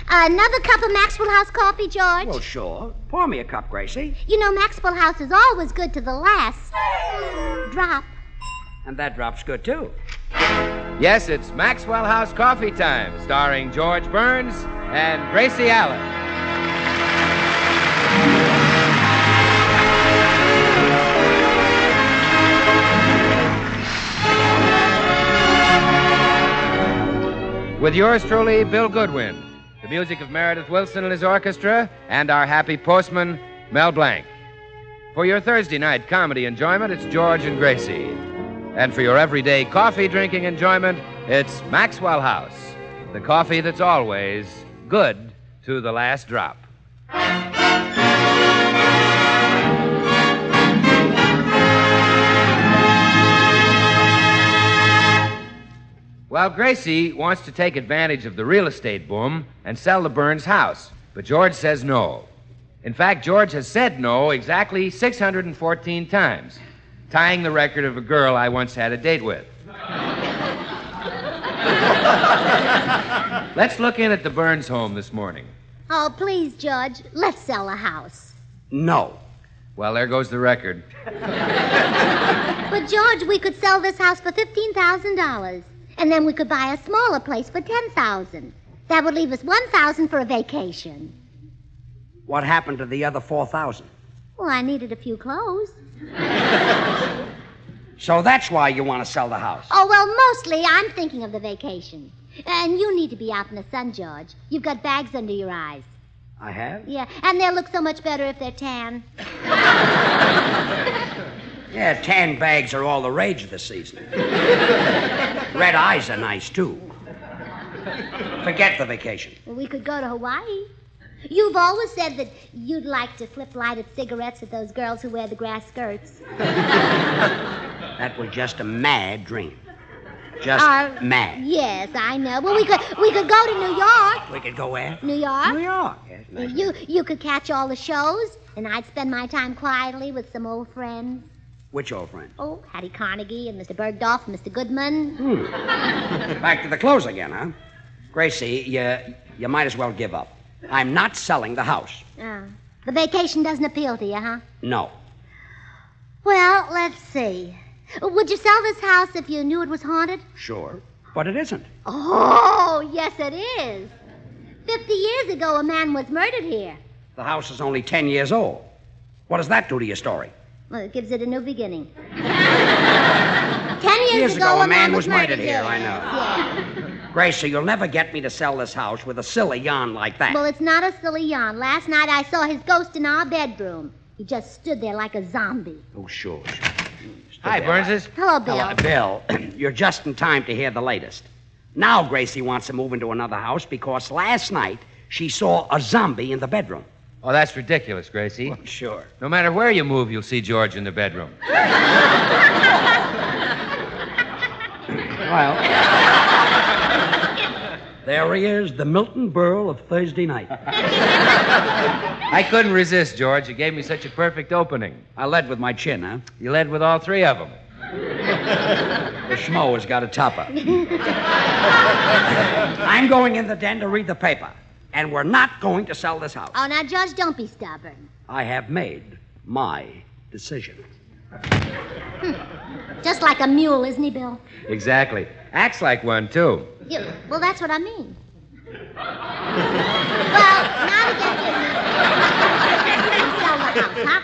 Another cup of Maxwell House coffee, George? Well, sure. Pour me a cup, Gracie. You know, Maxwell House is always good to the last drop. And that drop's good, too. Yes, it's Maxwell House Coffee Time, starring George Burns and Gracie Allen. With yours truly, Bill Goodwin. The music of Meredith Wilson and his orchestra, and our happy postman, Mel Blanc. For your Thursday night comedy enjoyment, it's George and Gracie. And for your everyday coffee drinking enjoyment, it's Maxwell House, the coffee that's always good to the last drop. Well, Gracie wants to take advantage of the real estate boom and sell the Burns house, but George says no. In fact, George has said no exactly 614 times, tying the record of a girl I once had a date with. Let's look in at the Burns home this morning. Oh, please, George, let's sell the house. No. Well, there goes the record. But, George, we could sell this house for $15,000. And then we could buy a smaller place for $10,000. That would leave us $1,000 for a vacation. What happened to the other $4,000? Well, I needed a few clothes. So that's why you want to sell the house. Oh, well, mostly I'm thinking of the vacation. And you need to be out in the sun, George. You've got bags under your eyes. I have? Yeah, and they'll look so much better if they're tan. Yeah, tan bags are all the rage this season. Red eyes are nice, too. Forget the vacation. Well, we could go to Hawaii. You've always said that you'd like to flip lighted cigarettes at those girls who wear the grass skirts. That was just a mad dream. Just mad. Yes, I know. Well, we could go to New York. We could go where? New York. New York. Yes, nice. You could catch all the shows, and I'd spend my time quietly with some old friends. Which old friend? Oh, Hattie Carnegie and Mr. Bergdorf and Mr. Goodman. Back to the clothes again, huh? Gracie, you might as well give up. I'm not selling the house. Oh. The vacation doesn't appeal to you, huh? No. Well, let's see. Would you sell this house if you knew it was haunted? Sure. But it isn't. Oh, yes, it is. 50 years ago, a man was murdered here. The house is only 10 years old. What does that do to your story? Well, it gives it a new beginning. 10 years ago, a man was murdered here, I know. Yeah. Gracie, you'll never get me to sell this house with a silly yarn like that. Well, it's not a silly yarn. Last night I saw his ghost in our bedroom. He just stood there like a zombie. Oh, sure. Hi, Burnses. Hello, Bill. Hello, Bill. You're just in time to hear the latest. Now Gracie wants to move into another house because last night she saw a zombie in the bedroom. Oh, that's ridiculous, Gracie. Well, sure. No matter where you move, you'll see George in the bedroom. Well, there he is, the Milton Berle of Thursday night. I couldn't resist, George. You gave me such a perfect opening. I led with my chin, huh? You led with all three of them. The schmo has got a topper. I'm going in the den to read the paper, and we're not going to sell this house. Oh, now, George, don't be stubborn. I have made my decision. Just like a mule, isn't he, Bill? Exactly. Acts like one, too. Well, that's what I mean. Well, now to get busy. Sell the house, huh?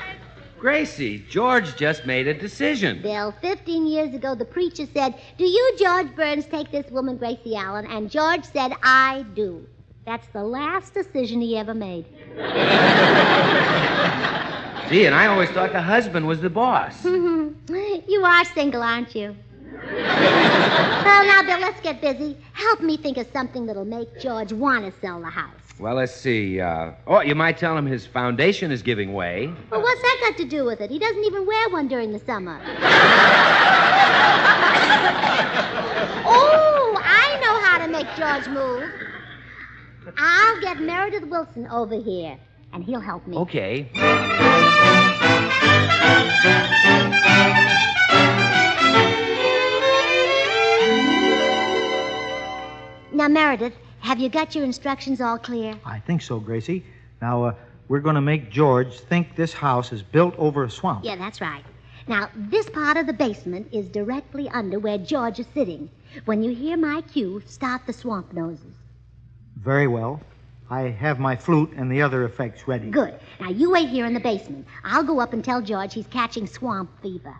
Gracie, George just made a decision. Bill, 15 years ago, the preacher said, "Do you, George Burns, take this woman, Gracie Allen?" And George said, "I do." That's the last decision he ever made. Gee, and I always thought the husband was the boss. You are single, aren't you? Well, now, Bill, let's get busy. Help me think of something that'll make George want to sell the house. Well, let's see. You might tell him his foundation is giving way. Well, what's that got to do with it? He doesn't even wear one during the summer. Oh, I know how to make George move. I'll get Meredith Wilson over here, and he'll help me. Okay. Now, Meredith, Have you got your instructions all clear? I think so, Gracie. Now, we're going to make George think this house is built over a swamp. Yeah, that's right. Now, this part of the basement is directly under where George is sitting. When you hear my cue, start the swamp noses. Very well. I have my flute and the other effects ready. Good. Now, you wait here in the basement. I'll go up and tell George he's catching swamp fever.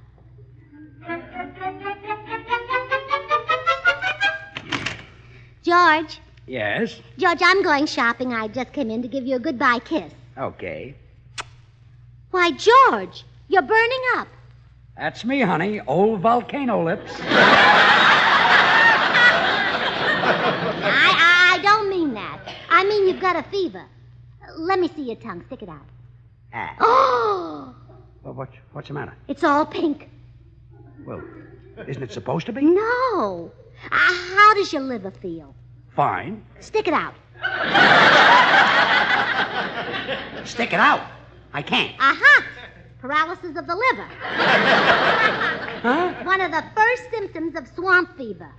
George. Yes? George, I'm going shopping. I just came in to give you a goodbye kiss. Okay. Why, George, you're burning up. That's me, honey. Old volcano lips. I don't mean that. I mean you've got a fever. Let me see your tongue. Stick it out. Ah. Oh! Well, what's the matter? It's all pink. Well, isn't it supposed to be? No. How does your liver feel? Fine. Stick it out. Stick it out. I can't. Aha! Paralysis of the liver. Huh? One of the first symptoms of swamp fever.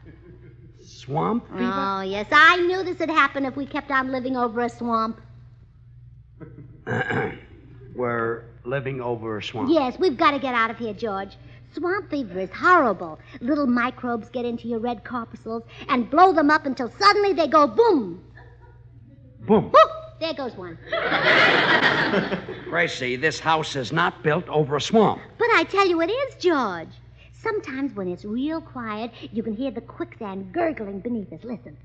Swamp fever? Oh, yes. I knew this would happen if we kept on living over a swamp. We're living over a swamp. Yes, we've got to get out of here, George. Swamp fever is horrible. Little microbes get into your red corpuscles and blow them up until suddenly they go boom. Boom. Whoop! There goes one. Gracie, this house is not built over a swamp. But I tell you it is, George. Sometimes when it's real quiet, you can hear the quicksand gurgling beneath us. Listen.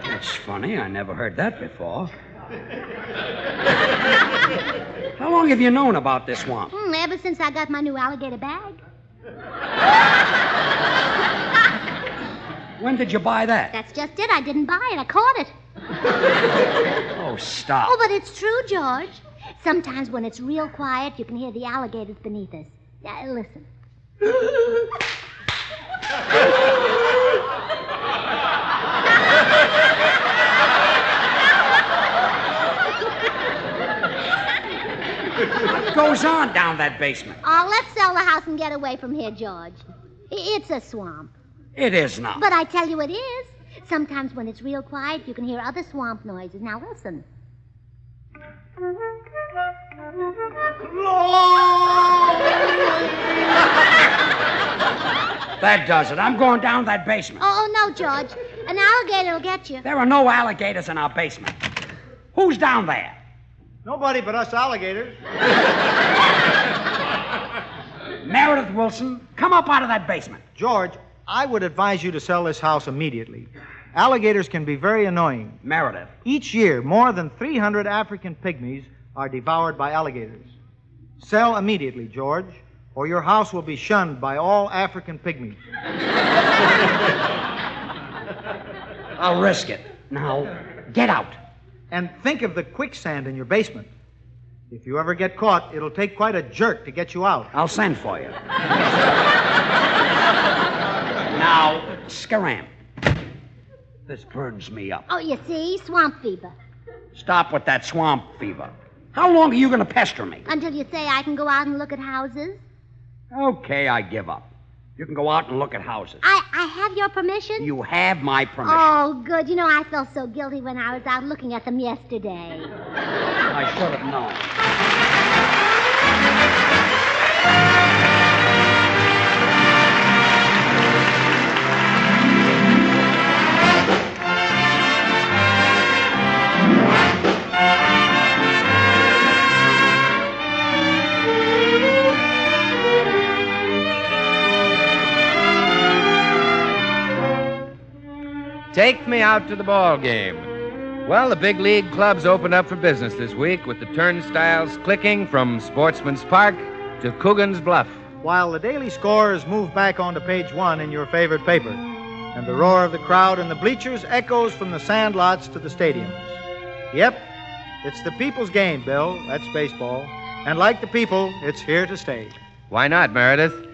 That's funny. I never heard that before. How long have you known about this swamp? Ever since I got my new alligator bag. When did you buy that? That's just it. I didn't buy it. I caught it. Oh, stop. Oh, but it's true, George. Sometimes when it's real quiet, you can hear the alligators beneath us. Listen. What goes on down that basement? Oh, let's sell the house and get away from here, George. It's a swamp. It is not. But I tell you it is. Sometimes when it's real quiet, you can hear other swamp noises. Now listen. That does it. I'm going down that basement. Oh, no, George. An alligator will get you. There are no alligators in our basement. Who's down there? Nobody but us alligators. Meredith Wilson, come up out of that basement. George, I would advise you to sell this house immediately. Alligators can be very annoying. Meredith. Each year, more than 300 African pygmies are devoured by alligators. Sell immediately, George, or your house will be shunned by all African pygmies. I'll risk it. Now, get out. And think of the quicksand in your basement. If you ever get caught, it'll take quite a jerk to get you out. I'll send for you. Now, scram. This burns me up. Oh, you see? Swamp fever. Stop with that swamp fever. How long are you going to pester me? Until you say I can go out and look at houses. Okay, I give up. You can go out and look at houses. I have your permission? You have my permission. Oh, good. You know, I felt so guilty when I was out looking at them yesterday. I should have known. Take me out to the ball game. Well, the big league clubs opened up for business this week with the turnstiles clicking from Sportsman's Park to Coogan's Bluff. While the daily scores move back onto page 1 in your favorite paper, and the roar of the crowd in the bleachers echoes from the sandlots to the stadiums. Yep, it's the people's game, Bill. That's baseball. And like the people, it's here to stay. Why not, Meredith?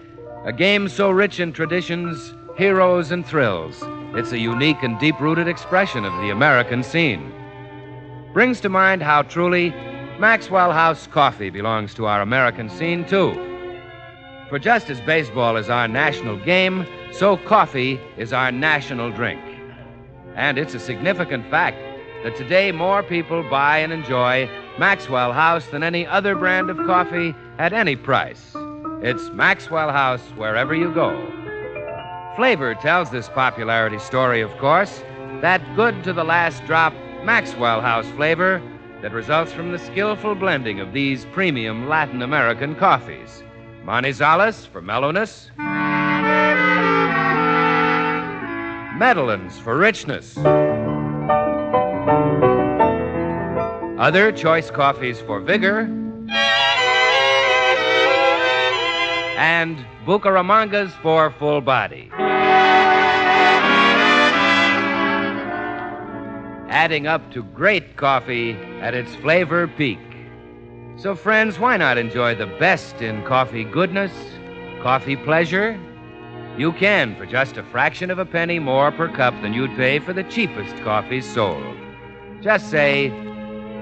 A game so rich in traditions, heroes, and thrills. It's a unique and deep-rooted expression of the American scene. Brings to mind how truly Maxwell House coffee belongs to our American scene, too. For just as baseball is our national game, so coffee is our national drink. And it's a significant fact that today more people buy and enjoy Maxwell House than any other brand of coffee at any price. It's Maxwell House wherever you go. Flavor tells this popularity story, of course, that good to the last drop Maxwell House flavor that results from the skillful blending of these premium Latin American coffees. Manizales for mellowness, Medellins for richness, other choice coffees for vigor, and Bucaramangas for full body. Adding up to great coffee at its flavor peak. So, friends, why not enjoy the best in coffee goodness, coffee pleasure? You can for just a fraction of a penny more per cup than you'd pay for the cheapest coffees sold. Just say,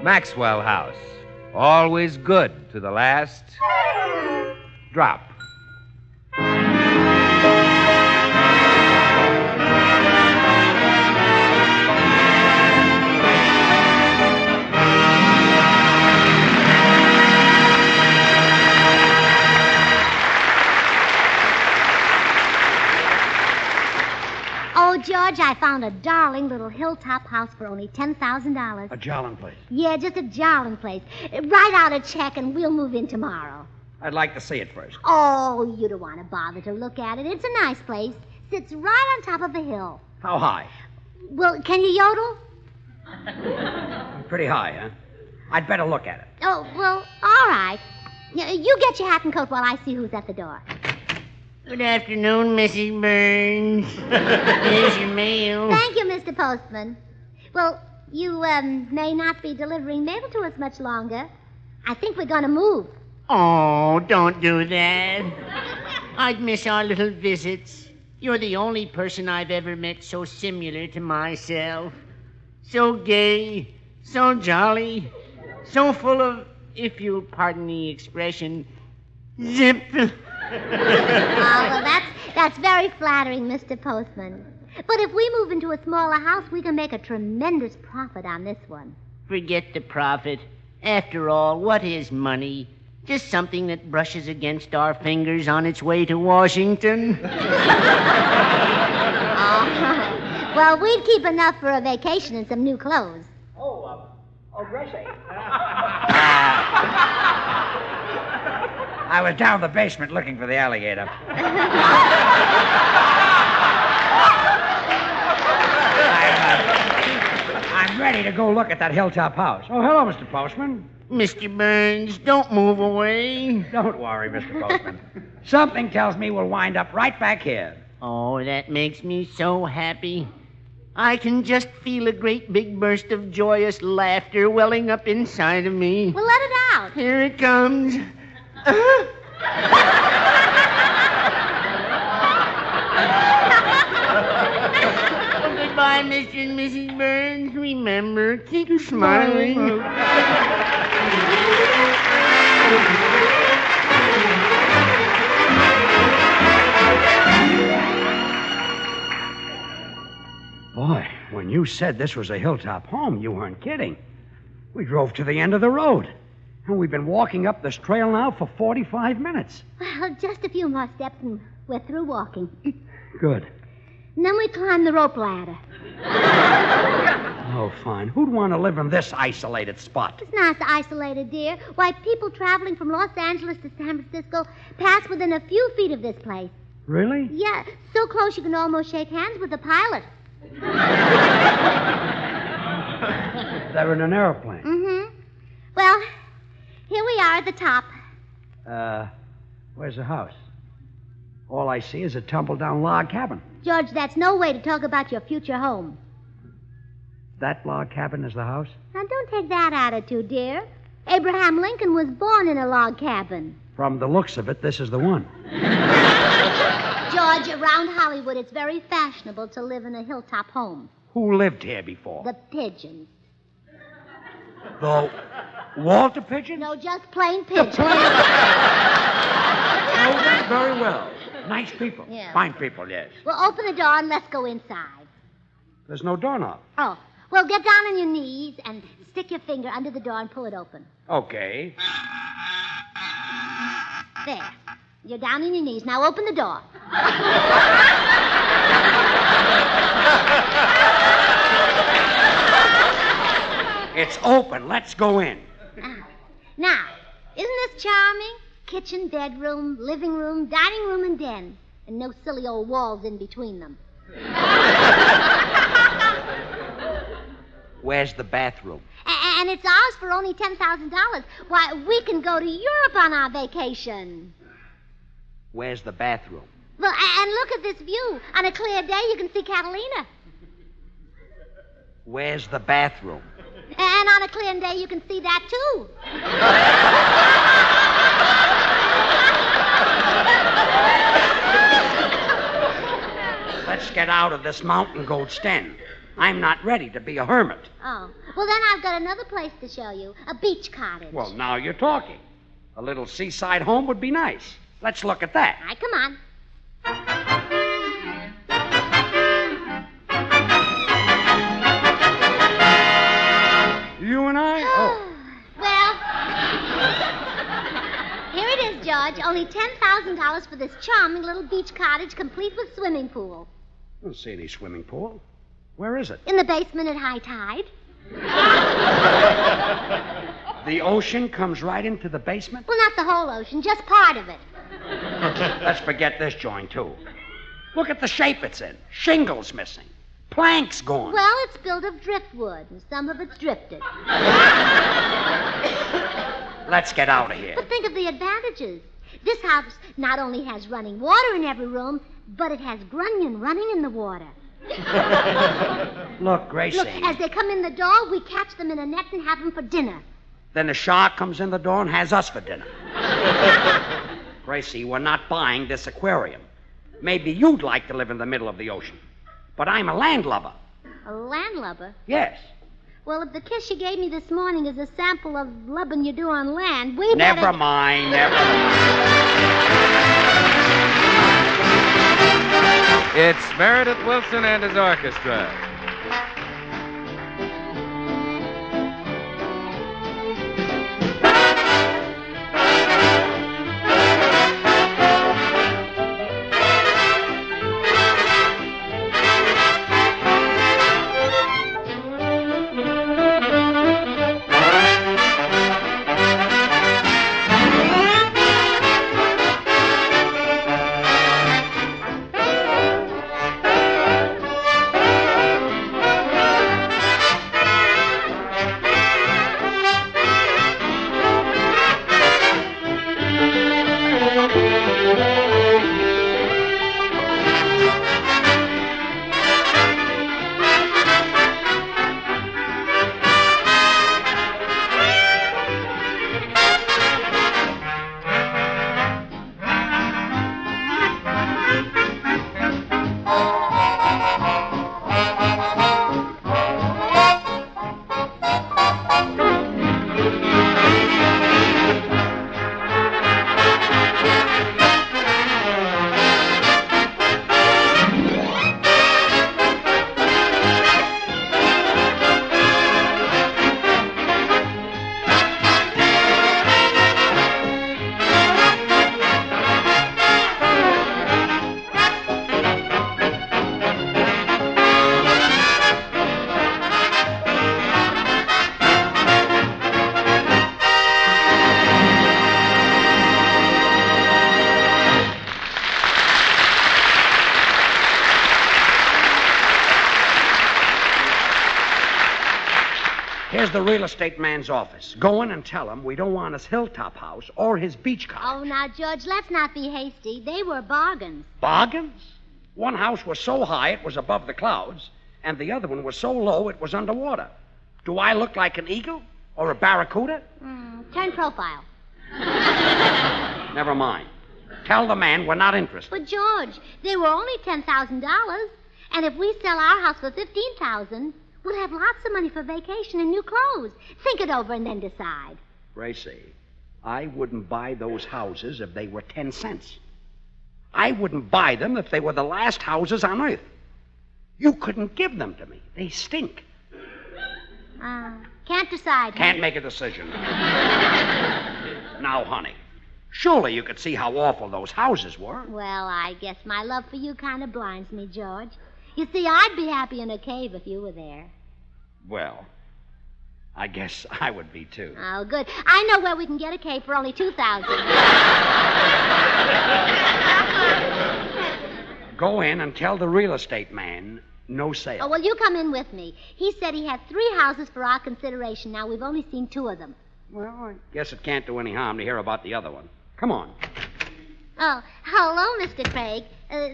Maxwell House, always good to the last drop. Oh, George, I found a darling little hilltop house for only $10,000. A jolling place. Yeah, just a jolling place. Write out a check and we'll move in tomorrow. I'd like to see it first. Oh, you don't want to bother to look at it. It's a nice place. Sits right on top of a hill. How high? Well, can you yodel? Pretty high, huh? I'd better look at it. Oh, well, all right. You get your hat and coat while I see who's at the door. Good afternoon, Mrs. Burns. Here's your mail. Thank you, Mr. Postman. Well, you may not be delivering mail to us much longer. I think we're going to move. Oh, don't do that. I'd miss our little visits. You're the only person I've ever met so similar to myself. So gay, so jolly, so full of, if you'll pardon the expression, zip. Well, that's very flattering, Mr. Postman. But if we move into a smaller house, we can make a tremendous profit on this one. Forget the profit. After all, what is money? Just something that brushes against our fingers on its way to Washington. Well, we'd keep enough for a vacation and some new clothes. Gracie. I was down the basement looking for the alligator. I'm ready to go look at that hilltop house. Oh, hello, Mr. Postman. Mr. Burns, don't move away. Don't worry, Mr. Postman. Something tells me we'll wind up right back here. Oh, that makes me so happy. I can just feel a great big burst of joyous laughter welling up inside of me. Well, let it out. Here it comes. Goodbye, Mr. and Mrs. Burns. Remember, keep smiling. Boy, when you said this was a hilltop home, you weren't kidding. We drove to the end of the road. And we've been walking up this trail now for 45 minutes. Well, just a few more steps and we're through walking. Good. And then we climb the rope ladder. Oh, fine. Who'd want to live in this isolated spot? It's not isolated, dear. Why, people traveling from Los Angeles to San Francisco pass within a few feet of this place. Really? Yeah, so close you can almost shake hands with the pilot. They're in an airplane. Mm-hmm. Well, here we are at the top. Where's the house? All I see is a tumble-down log cabin. George, that's no way to talk about your future home. That log cabin is the house? Now, don't take that attitude, dear. Abraham Lincoln was born in a log cabin. From the looks of it, this is the one. George, around Hollywood, it's very fashionable to live in a hilltop home. Who lived here before? The pigeons. The Walter Pigeon? No, just plain pigeons. Oh, very well. Nice people. Yeah. Fine people, yes. Well, open the door and let's go inside. There's no doorknob. Oh, well, get down on your knees and stick your finger under the door and pull it open. Okay. There. You're down on your knees. Now open the door. It's open. Let's go in. Now, isn't this charming? Kitchen, bedroom, living room, dining room, and den. And no silly old walls in between them. Where's the bathroom? And it's ours for only $10,000. Why, we can go to Europe on our vacation. Where's the bathroom? Well, and look at this view. On a clear day, you can see Catalina. Where's the bathroom? And on a clear day, you can see that, too. Let's get out of this mountain goat's den. I'm not ready to be a hermit. Oh. Well, then I've got another place to show you. A beach cottage. Well, now you're talking. A little seaside home would be nice. Let's look at that. All right, come on. You and I? Oh. Well, here it is, George. Only $10,000 for this charming little beach cottage, complete with swimming pool. I don't see any swimming pool. Where is it? In the basement at high tide. The ocean comes right into the basement? Well, not the whole ocean, just part of it. Let's forget this joint, too. Look at the shape it's in. Shingles missing. Planks gone. Well, it's built of driftwood, and some of it's drifted. Let's get out of here. But think of the advantages. This house not only has running water in every room, but it has grunion running in the water. Look, Gracie. Look, as they come in the door, we catch them in a net and have them for dinner. Then the shark comes in the door and has us for dinner. Gracie, we're not buying this aquarium. Maybe you'd like to live in the middle of the ocean. But I'm a landlubber. A landlubber? Yes. Well, if the kiss you gave me this morning is a sample of lubbing you do on land, we Never better... mind, never mind. It's Meredith Wilson and his orchestra. Here's the real estate man's office. Go in and tell him we don't want his hilltop house or his beach cottage. Oh, now, George, let's not be hasty. They were bargains. Bargains? One house was so high it was above the clouds, and the other one was so low it was underwater. Do I look like an eagle or a barracuda? Turn profile. Never mind. Tell the man we're not interested. But, George, they were only $10,000. And if we sell our house for $15,000, we'll have lots of money for vacation and new clothes. Think it over and then decide. Gracie, I wouldn't buy those houses if they were 10 cents. I wouldn't buy them if they were the last houses on earth. You couldn't give them to me. They stink. Can't decide. Can't make a decision. Now, honey, surely you could see how awful those houses were. Well, I guess my love for you kind of blinds me, George. You see, I'd be happy in a cave if you were there. Well, I guess I would be, too. Oh, good. I know where we can get a cave for only $2,000. Go in and tell the real estate man no sale. Oh, well, you come in with me. He said he had 3 houses for our consideration. Now, we've only seen 2 of them. Well, I guess it can't do any harm to hear about the other one. Come on. Oh, hello, Mr. Craig.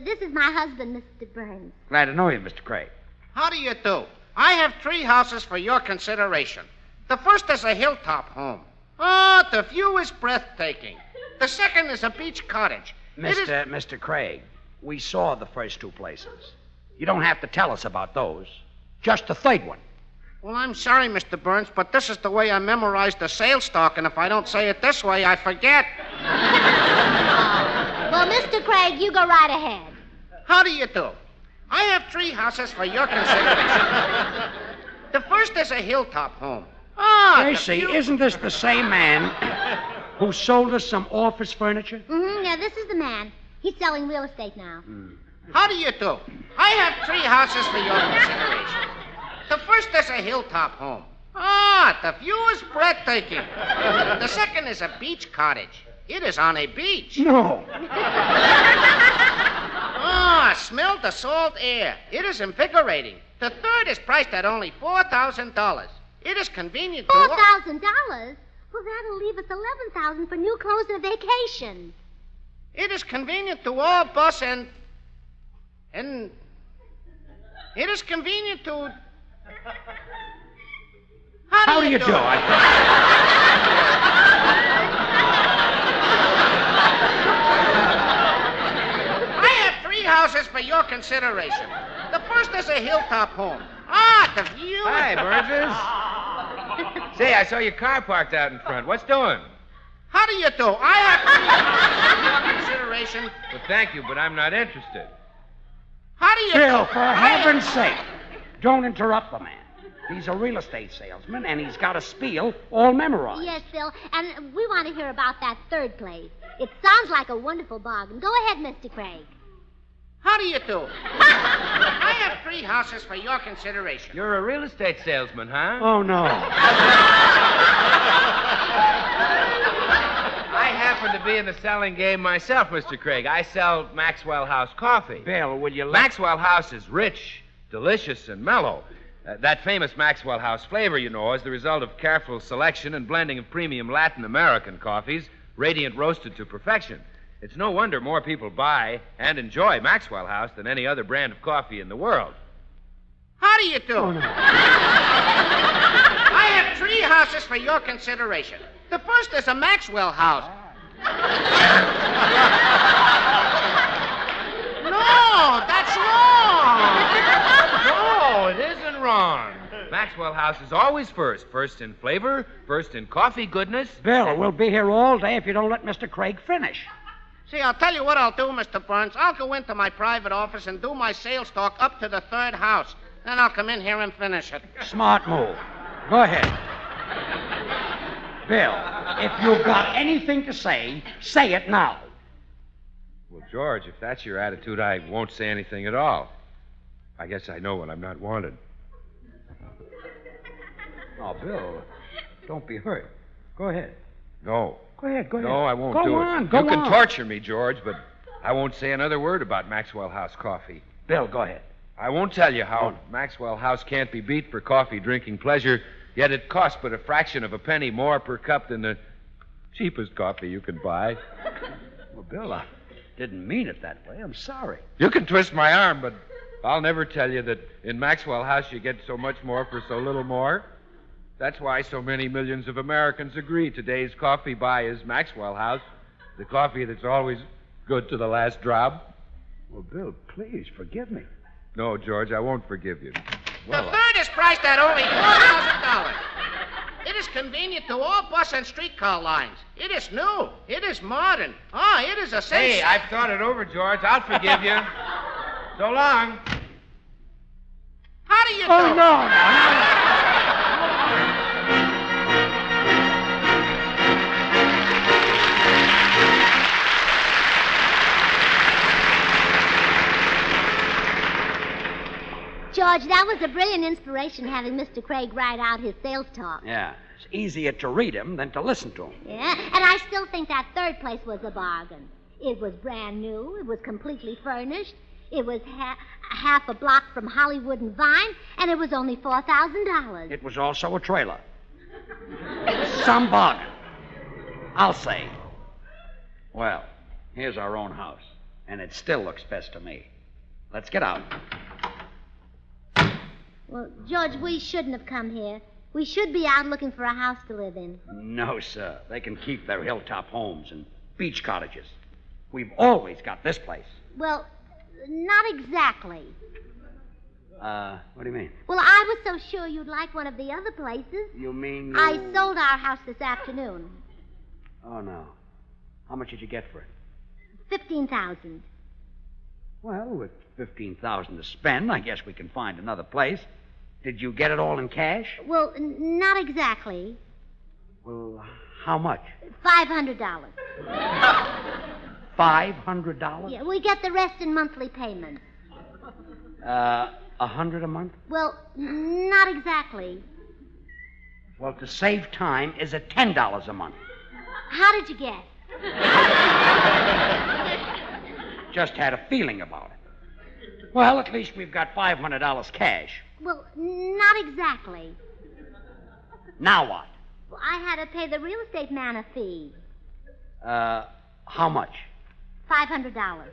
This is my husband, Mr. Burns. Glad to know you, Mr. Craig. How do you do? I have 3 houses for your consideration. The first is a hilltop home. Oh, the view is breathtaking. The second is a beach cottage. Mr. Craig, we saw the first 2 places. You don't have to tell us about those. Just the third one. Well, I'm sorry, Mr. Burns, but this is the way I memorized the sales stock, and if I don't say it this way, I forget. Well, Mr. Craig, you go right ahead. How do you do? I have 3 houses for your consideration. The first is a hilltop home. Gracie, isn't this the same man who sold us some office furniture? Mm-hmm. Yeah, this is the man. He's selling real estate now. How do you do? I have 3 houses for your consideration. The first is a hilltop home. The view is breathtaking. The second is a beach cottage. It is on a beach. No. Smell the salt air. It is invigorating. The third is priced at only $4,000. It is convenient to... $4,000? Well, that'll leave us $11,000 for new clothes and a vacation. It is convenient to all bus and it is convenient to... How do you do? I have 3 houses for your consideration. The first is a hilltop home. The view... Hi, Burgess. Say, I saw your car parked out in front. What's doing? How do you do? I have 3 houses for your consideration. Well, thank you, but I'm not interested. How do you Bill, do? for heaven's sake, don't interrupt the man. He's a real estate salesman, and he's got a spiel all memorized. Yes, Bill, and we want to hear about that third place. It sounds like a wonderful bargain. Go ahead, Mr. Craig. How do you do? I have 3 houses for your consideration. You're a real estate salesman, huh? Oh, no. I happen to be in the selling game myself, Mr. Craig. I sell Maxwell House coffee. Bill, will you let... Maxwell House is rich, delicious, and mellow. That famous Maxwell House flavor, you know, is the result of careful selection and blending of premium Latin American coffees, radiant roasted to perfection. It's no wonder more people buy and enjoy Maxwell House than any other brand of coffee in the world. How do you do? Oh, no. I have 3 houses for your consideration. The first is a Maxwell House. No, that's wrong. No, it isn't wrong. Maxwell House is always first. First in flavor, first in coffee goodness. Bill, we'll be here all day if you don't let Mr. Craig finish. See, I'll tell you what I'll do, Mr. Burns. I'll go into my private office and do my sales talk up to the 3rd house. Then I'll come in here and finish it. Smart move. Go ahead. Bill, if you've got anything to say it now. Well, George, if that's your attitude, I won't say anything at all. I guess I know when I'm not wanted. Oh, Bill, don't be hurt. Go ahead. No. Go ahead. No, I won't go do on, it. Go you can on. torture me, George, but I won't say another word about Maxwell House coffee. Bill, go ahead. I won't tell you how Maxwell House can't be beat for coffee drinking pleasure, yet it costs but a fraction of a penny more per cup than the cheapest coffee you can buy. Well, Bill, I didn't mean it that way. I'm sorry. You can twist my arm, but I'll never tell you that in Maxwell House you get so much more for so little more. That's why so many millions of Americans agree today's coffee buy is Maxwell House, the coffee that's always good to the last drop. Well, Bill, please forgive me. No, George, I won't forgive you. The third is priced at only $4,000. It is convenient to all bus and streetcar lines. It is new. It is modern. It is a Hey, sensation. I've thought it over, George. I'll forgive you. So long. How do you do? Oh, no. George, that was a brilliant inspiration having Mr. Craig write out his sales talk. Yeah, it's easier to read him than to listen to him. Yeah, and I still think that third place was a bargain. It was brand new. It was completely furnished. It was half a block from Hollywood and Vine, and it was only $4,000. It was also a trailer. Some bargain. I'll say. Well, here's our own house, and it still looks best to me. Let's get out. Well, George, we shouldn't have come here. We should be out looking for a house to live in. No, sir. They can keep their hilltop homes and beach cottages. We've always got this place. Well, not exactly. What do you mean? Well, I was so sure you'd like one of the other places. You mean... I sold our house this afternoon. Oh, no. How much did you get for it? $15,000. Well, with $15,000 to spend, I guess we can find another place. Did you get it all in cash? Well, not exactly. Well, how much? $500. $500? Yeah, we get the rest in monthly payments. $100 a month? Well, not exactly. Well, to save time, is it $10 a month? How did you guess? Just had a feeling about it. Well, at least we've got $500 cash. Well, not exactly. Now what? Well, I had to pay the real estate man a fee. How much? $500.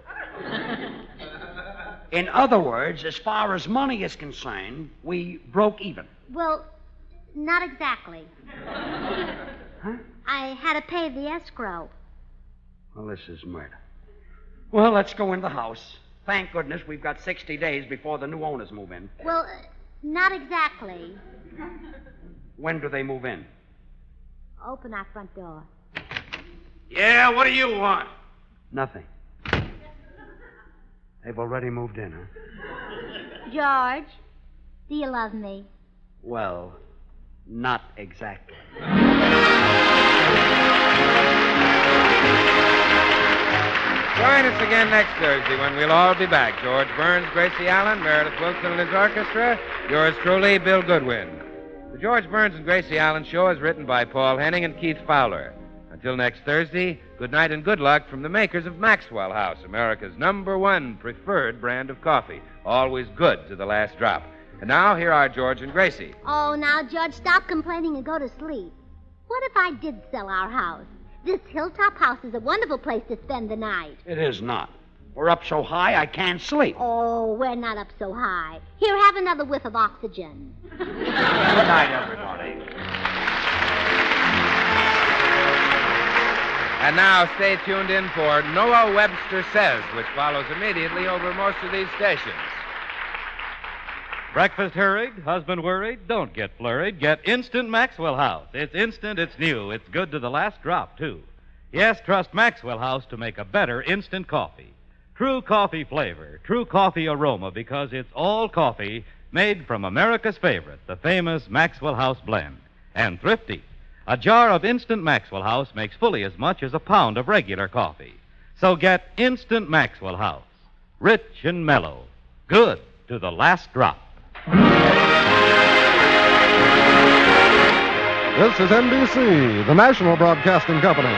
In other words, as far as money is concerned, we broke even. Well, not exactly. Huh? I had to pay the escrow. Well, this is murder. Well, let's go in the house. Thank goodness we've got 60 days before the new owners move in. Well, not exactly. When do they move in? Open our front door. Yeah, what do you want? Nothing. They've already moved in, huh? George, do you love me? Well, not exactly. Join us again next Thursday when we'll all be back. George Burns, Gracie Allen, Meredith Wilson and his orchestra. Yours truly, Bill Goodwin. The George Burns and Gracie Allen Show is written by Paul Henning and Keith Fowler. Until next Thursday, good night and good luck from the makers of Maxwell House, America's #1 preferred brand of coffee. Always good to the last drop. And now, here are George and Gracie. Oh, now, George, stop complaining and go to sleep. What if I did sell our house? This hilltop house is a wonderful place to spend the night. It is not. We're up so high I can't sleep. Oh, we're not up so high. Here, have another whiff of oxygen. Good night, everybody. And now stay tuned in for Noah Webster Says, which follows immediately over most of these stations. Breakfast hurried, husband worried? Don't get flurried. Get Instant Maxwell House. It's instant, it's new, it's good to the last drop, too. Yes, trust Maxwell House to make a better instant coffee. True coffee flavor, true coffee aroma, because it's all coffee made from America's favorite, the famous Maxwell House blend. And thrifty. A jar of Instant Maxwell House makes fully as much as a pound of regular coffee. So get Instant Maxwell House. Rich and mellow. Good to the last drop. This is NBC, the national broadcasting company.